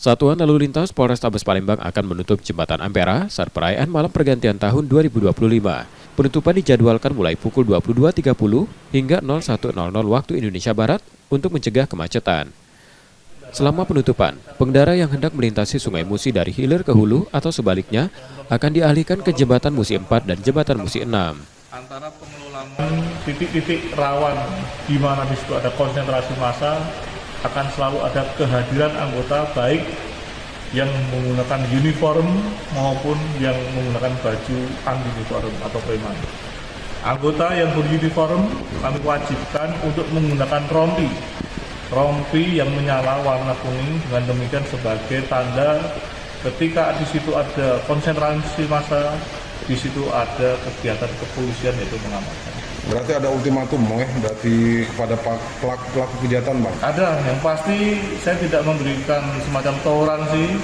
Satuan Lalu Lintas Polrestabes Palembang akan menutup Jembatan Ampera saat perayaan malam pergantian tahun 2025. Penutupan dijadwalkan mulai pukul 22.30 hingga 01.00 waktu Indonesia Barat untuk mencegah kemacetan. Selama penutupan, pengendara yang hendak melintasi Sungai Musi dari hilir ke hulu atau sebaliknya akan dialihkan ke Jembatan Musi 4 dan Jembatan Musi 6. Antara pengelolaan titik-titik rawan di mana di situ ada konsentrasi massa, akan selalu ada kehadiran anggota baik yang menggunakan uniform maupun yang menggunakan baju uniform atau preman. Anggota yang beruniform kami wajibkan untuk menggunakan rompi yang menyala warna kuning, dengan demikian sebagai tanda ketika di situ ada konsentrasi massa, di situ ada kegiatan kepolisian yaitu mengamankan. Berarti ada ultimatum berarti kepada pelaku kejahatan, Bang? Ada, yang pasti saya tidak memberikan semacam toleransi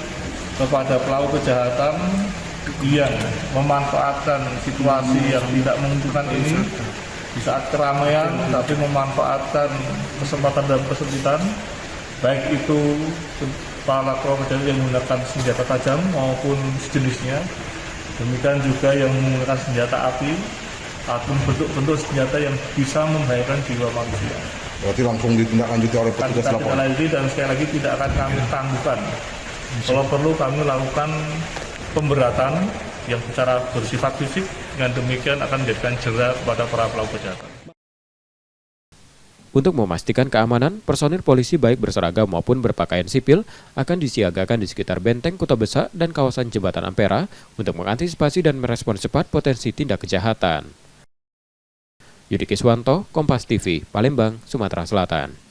kepada pelaku kejahatan yang memanfaatkan situasi yang tidak menguntungkan ini di saat keramaian, tapi memanfaatkan kesempatan dan kesempitan, baik itu para pelaku kejahatan yang menggunakan senjata tajam maupun sejenisnya, demikian juga yang menggunakan senjata api atau bentuk-bentuk senjata yang bisa membahayakan jiwa manusia. Berarti langsung ditindaklanjuti oleh petugas lapangan. Dan sekali lagi tidak akan kami tangguhkan. Kalau perlu kami lakukan pemberatan yang secara bersifat fisik, dengan demikian akan menjadikan jera kepada para pelaku kejahatan. Untuk memastikan keamanan, personil polisi baik berseragam maupun berpakaian sipil akan disiagakan di sekitar benteng Kota Besak dan kawasan Jembatan Ampera untuk mengantisipasi dan merespons cepat potensi tindak kejahatan. Yudi Kiswanto, Kompas TV, Palembang, Sumatera Selatan.